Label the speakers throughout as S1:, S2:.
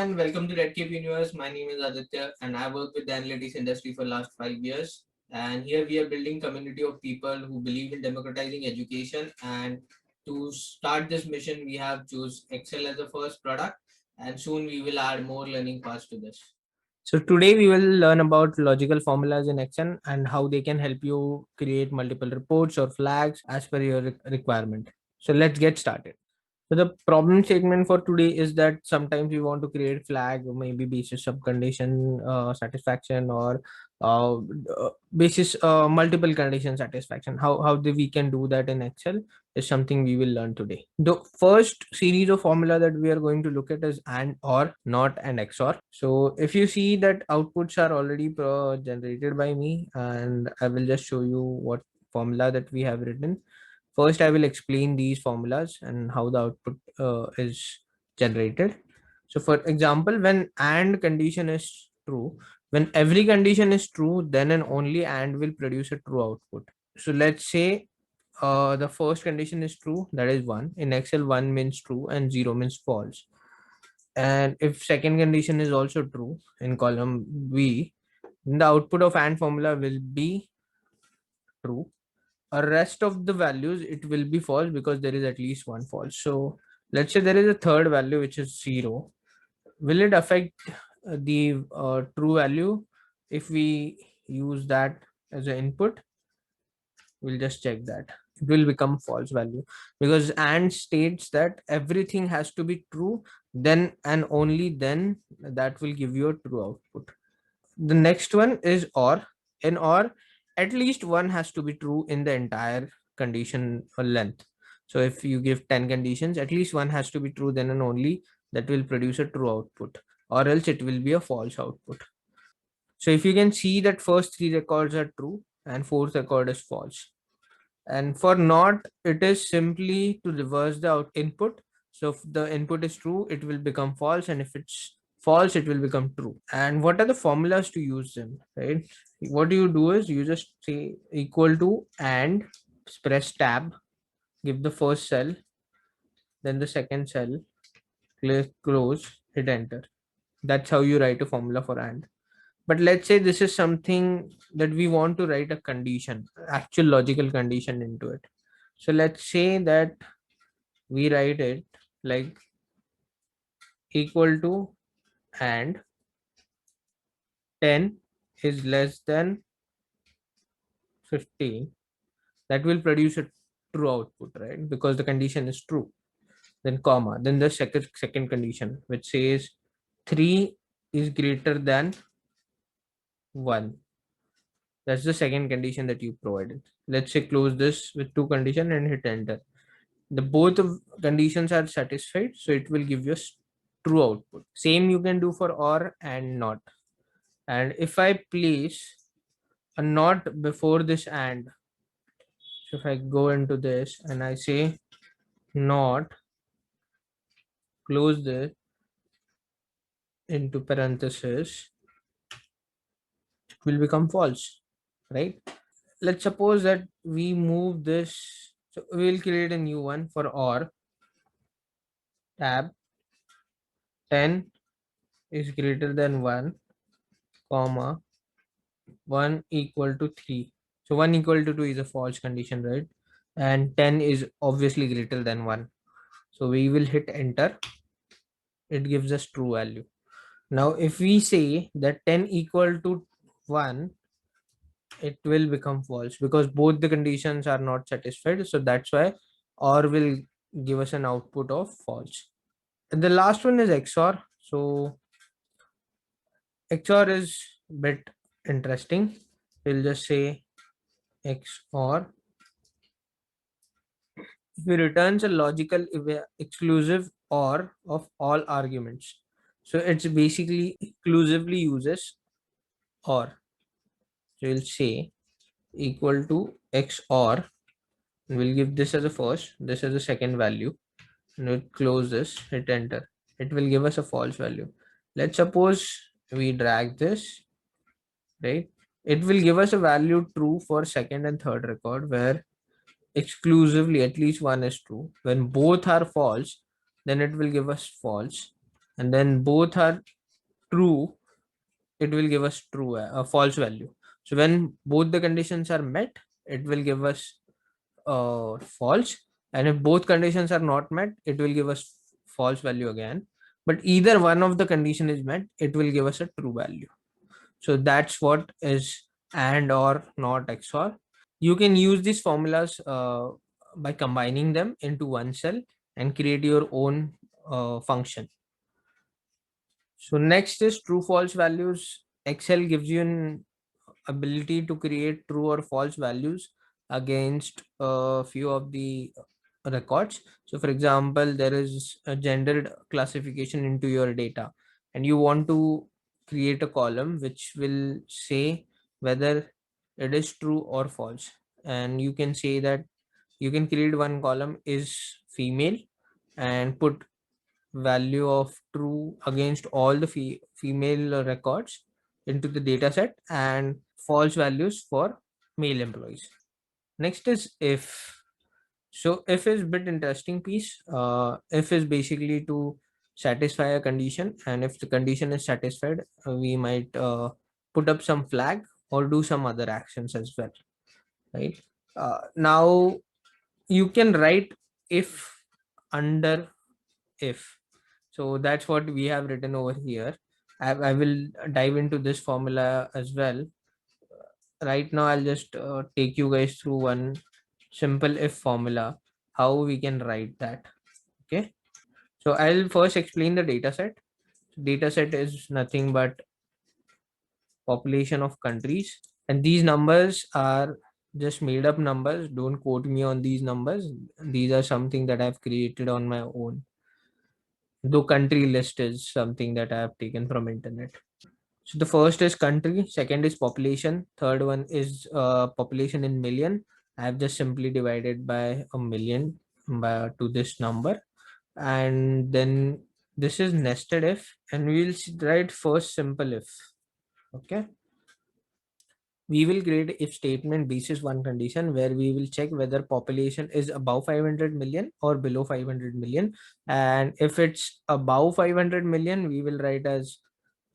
S1: and welcome to Red Cape Universe. My name is Aditya and I work with the analytics industry for last 5 years. And here we are building community of people who believe in democratizing education. And to start this mission, we have choose Excel as the first product, and soon we will add more learning paths to this. So today we will learn about logical formulas in Excel and how they can help you create multiple reports or flags as per your requirement. So let's get started. So the problem statement for today is that sometimes we want to create flag maybe basis of condition satisfaction or uh, basis multiple condition satisfaction. We can do that in Excel is something we will learn today. The first series of formula that we are going to look at is and, or, not, and XOR. So if you see that outputs are already generated by me, and I will just show you what formula that we have written. First, I will explain these formulas and how the output is generated. So for example, when AND condition is true, when every condition is true, then and only AND will produce a true output. So let's say the first condition is true, that is 1. In Excel, 1 means true and 0 means false. And if second condition is also true in column B, then the output of AND formula will be true. A rest of the values, it will be false because there is at least one false. So let's say there is a third value which is 0. Will it affect the true value if we use that as an input? We'll just check that it will become false value, because and states that everything has to be true, then and only then that will give you a true output. The next one is or. In or, at least one has to be true in the entire condition or length. So if you give 10 conditions, at least one has to be true, then and only that will produce a true output, or else it will be a false output. So if you can see that first three records are true and fourth record is false. And for not, it is simply to reverse the input. So if the input is true, it will become false, and if it's false, it will become true. And what are the formulas to use them, right? What you do is you just say equal to and press tab, give the first cell, then the second cell, close, hit enter. That's how you write a formula for and. But let's say this is something that we want to write a condition, actual logical condition into it. So let's say that we write it like equal to and 10 is less than 15. That will produce a true output, right? Because the condition is true. Then comma, then the second condition which says 3 is greater than 1. That's the second condition that you provided. Let's say close this with two condition and hit enter. The both of conditions are satisfied, so it will give you a true output. Same you can do for or and not. And if I place a not before this and, so if I go into this and I say not, close this into parenthesis, it will become false, right? Let's suppose that we move this, so we'll create a new one for or. Tab 10 is greater than 1, comma 1 equal to 3. So 1 equal to 2 is a false condition, right? And 10 is obviously greater than 1. So we will hit enter. It gives us true value. Now if we say that 10 equal to 1, it will become false because both the conditions are not satisfied. So that's why or will give us an output of false. And the last one is XOR. So XOR is a bit interesting. We'll just say XOR. If it returns a logical exclusive OR of all arguments. So it's basically exclusively uses OR. So we'll say equal to XOR. And we'll give this as a first, this as a second value. And we'll close this, hit enter. It will give us a false value. Let's suppose we drag this, right? It will give us a value true for second and third record, where exclusively at least one is true. When both are false, then it will give us false. and then both are true, it will give us true a false value. So when both the conditions are met, it will give us false, and if both conditions are not met, it will give us false value again. But either one of the condition is met, it will give us a true value. So that's what is and, or, not, XOR. You can use these formulas by combining them into one cell and create your own function. So next is true false values. Excel gives you an ability to create true or false values against a few of the records. So for example, there is a gendered classification into your data, and you want to create a column which will say whether it is true or false. And you can say that you can create one column is female and put value of true against all the female records into the data set, and false values for male employees. Next is if. So if is bit interesting piece. If is basically to satisfy a condition, and if the condition is satisfied, we might put up some flag or do some other actions as well, right? Now you can write if under if. So that's what we have written over here. I will dive into this formula as well. Right now, I'll just take you guys through one simple if formula, how we can write that. Okay. So I'll first explain the data set. Data set is nothing but population of countries. And these numbers are just made up numbers. Don't quote me on these numbers. These are something that I've created on my own. Though country list is something that I have taken from internet. So the first is country, second is population, third one is population in million. I have just simply divided by a million by, to this number, and then this is nested if, and we will write first simple if. Okay, we will create if statement basis one condition where we will check whether population is above 500 million or below 500 million, and if it's above 500 million, we will write as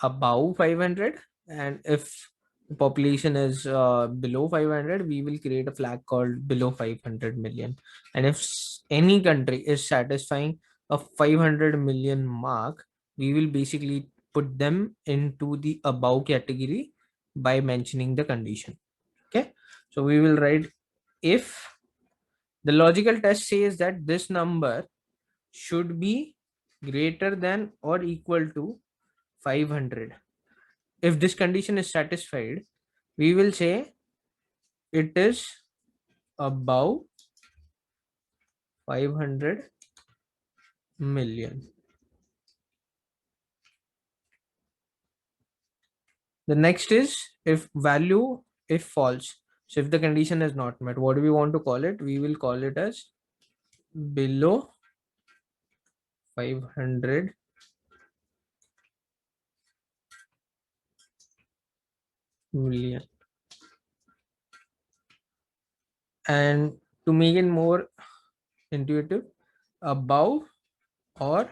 S1: above 500, and if the population is below 500, we will create a flag called below 500 million. And if any country is satisfying a 500 million mark, we will basically put them into the above category by mentioning the condition. Okay, so we will write if the logical test says that this number should be greater than or equal to 500. If this condition is satisfied, we will say it is above 500 million. The next is if value, if false. So if the condition is not met, what do we want to call it? We will call it as below 500 million. And to make it more intuitive, above or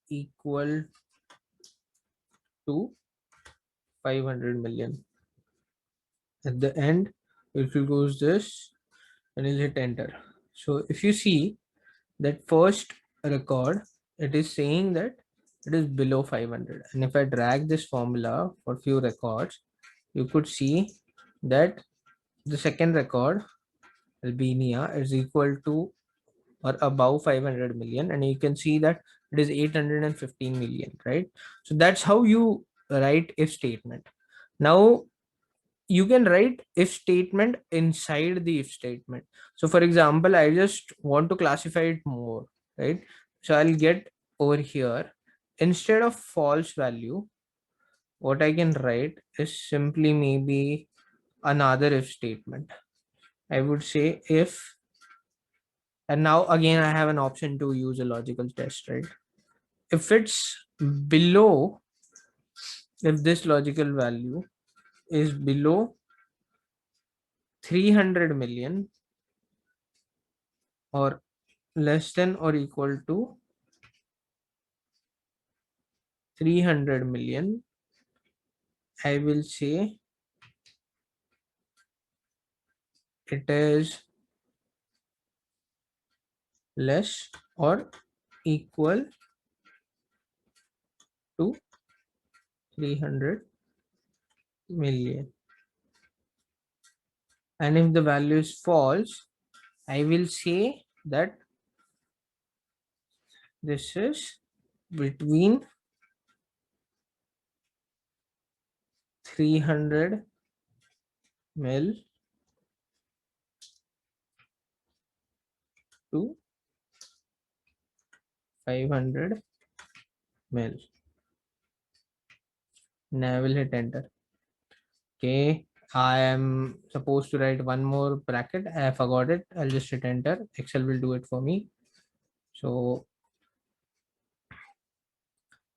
S1: equal to 500 million. At the end, if you goes this, and you'll hit enter. So if you see that first record, it is saying that it is below 500. And if I drag this formula for few records, you could see that the second record, Albania, is equal to or above 500 million, and you can see that it is 815 million, right? So that's how you write if statement. Now you can write if statement inside the if statement. So for example, I just want to classify it more, right? So I'll get over here, instead of false value, what I can write is simply maybe another if statement. I would say if, and now again I have an option to use a logical test, right? If it's below, if this logical value is below 300 million or less than or equal to 300 million, I will say it is less or equal to 300 million. And if the value is false, I will say that this is between 300 mil to 500 mil. And I will hit enter. Okay, I am supposed to write one more bracket. I forgot it. I'll just hit enter. Excel will do it for me. So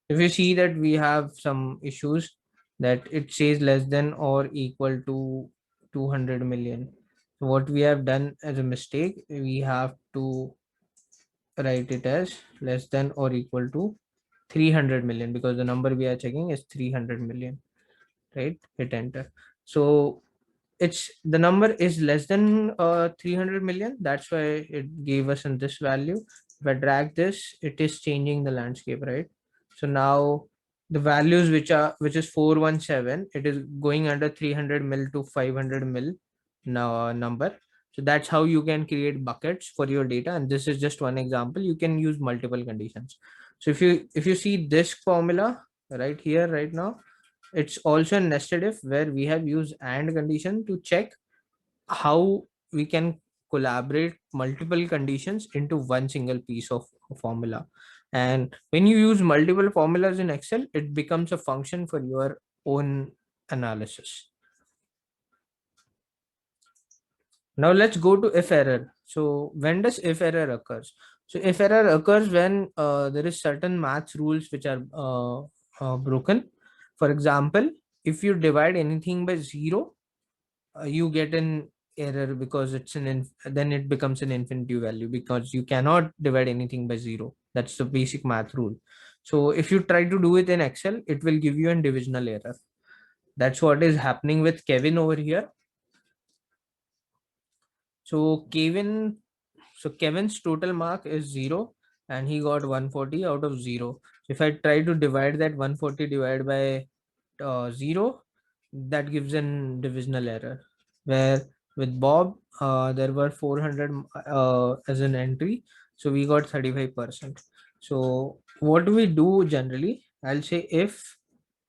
S1: if you see that we have some issues, that it says less than or equal to 200 million. So what we have done as a mistake, we have to write it as less than or equal to 300 million, because the number we are checking is 300 million, right? Hit enter. So it's the number is less than 300 million. That's why it gave us in this value. If I drag this, it is changing the landscape, right? So now the values which is 417, it is going under 300 mil to 500 mil now number. So that's how you can create buckets for your data, and this is just one example. You can use multiple conditions. So if you see this formula right here right now, it's also a nested if, where we have used and condition to check how we can collaborate multiple conditions into one single piece of formula. And when you use multiple formulas in Excel, it becomes a function for your own analysis. Now let's go to if error. So when does if error occurs? So if error occurs when there is certain math rules which are broken. For example, if you divide anything by zero, you get an error, because it's then it becomes an infinity value, because you cannot divide anything by zero. That's the basic math rule. So if you try to do it in Excel, it will give you a divisional error. That's what is happening with Kevin over here. So Kevin's total mark is 0, and he got 140 out of 0. If I try to divide that 140 divided by 0, that gives an divisional error. Where with Bob, there were 400 as an entry, so we got 35%. So what do we do generally? I'll say if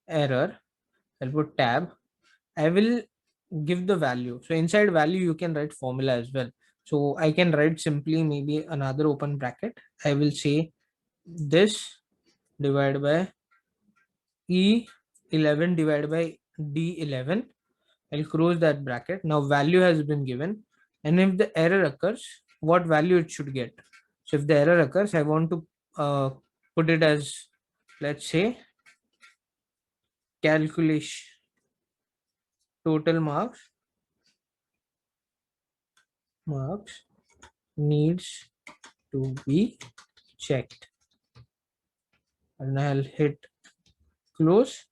S1: error, I'll put tab, I will give the value. So inside value, you can write formula as well. So I can write simply maybe another open bracket. I will say this divided by E11 divided by D11. I'll close that bracket. Now value has been given. And if the error occurs, what value it should get. So if the error occurs, I want to put it as, let's say, calculation total marks needs to be checked, and I'll hit close,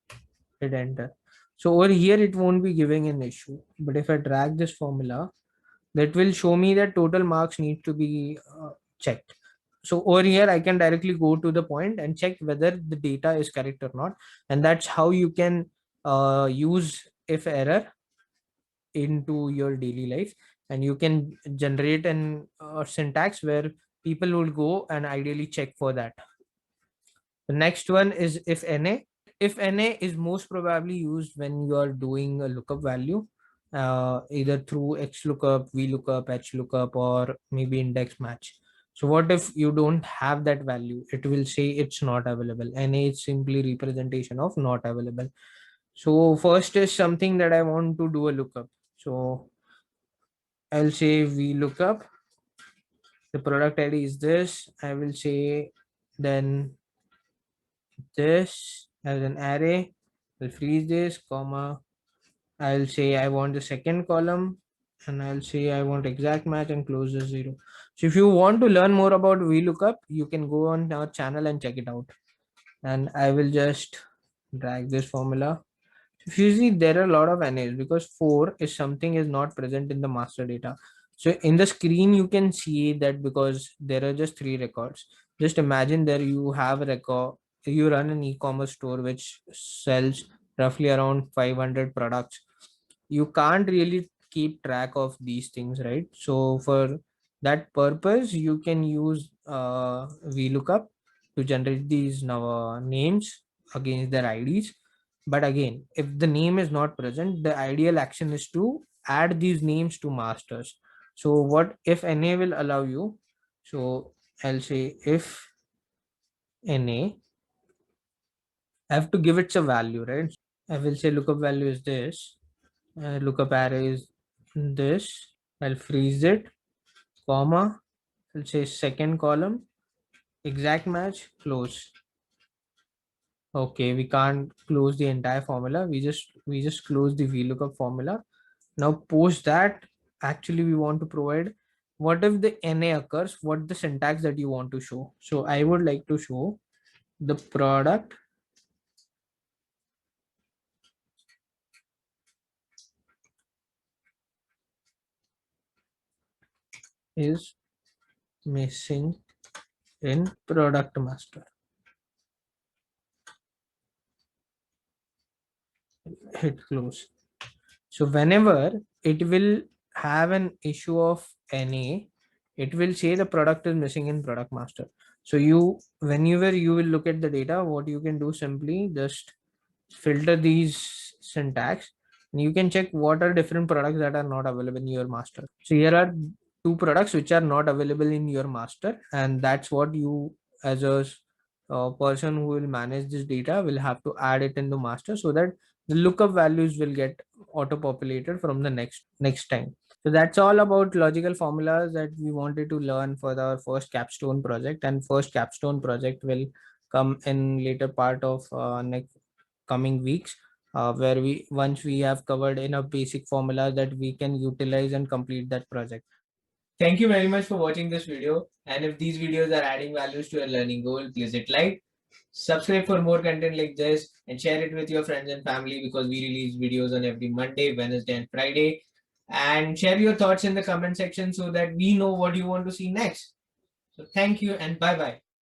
S1: hit enter. So over here it won't be giving an issue, but if I drag this formula, that will show me that total marks need to be checked. So over here I can directly go to the point and check whether the data is correct or not, and that's how you can use if error into your daily life, and you can generate an syntax where people will go and ideally check for that. The next one is if na. If na is most probably used when you are doing a lookup value, either through xlookup, vlookup, hlookup, or maybe index match. So what if you don't have that value? It will say it's not available. Na is simply representation of not available. So first is something that I want to do a lookup. So I'll say vlookup. The product ID is this. I will say then this as an array. I'll freeze this, comma. I'll say I want the second column, and I'll say I want exact match and close the 0. So if you want to learn more about VLOOKUP, you can go on our channel and check it out.
S2: and I will just drag this formula. If you see, there are a lot of NAs because 4 is something is not present in the master data. So in the screen, you can see that because there are just 3 records. Just imagine there you have a record, you run an e-commerce store which sells roughly around 500 products. You can't really keep track of these things, right? So for that purpose, you can use VLOOKUP to generate these names against their IDs. But again, if the name is not present, the ideal action is to add these names to masters. So what if NA will allow you? So I'll say if NA, I have to give it a value, right? I will say lookup value is this, lookup array is this. I'll freeze it, comma. I'll say second column, exact match, close. Okay, we can't close the entire formula. We just close the VLOOKUP formula. Now post that, actually we want to provide what if the NA occurs, what the syntax that you want to show. So I would like to show the product is missing in product master. Hit close. So whenever it will have an issue of NA, it will say the product is missing in product master. So whenever you will look at the data, what you can do simply just filter these syntax and you can check what are different products that are not available in your master. So here are 2 products which are not available in your master, and that's what you as a person who will manage this data will have to add it into master so that the lookup values will get auto populated from the next time. So that's all about logical formulas that we wanted to learn for our first capstone project, and first capstone project will come in later part of next coming weeks, where we once we have covered enough basic formulas that we can utilize and complete that project.
S1: Thank you very much for watching this video. And if these videos are adding values to your learning goal, please hit like, subscribe for more content like this, and share it with your friends and family because we release videos on every Monday, Wednesday, and Friday. And share your thoughts in the comment section so that we know what you want to see next. So thank you and bye bye.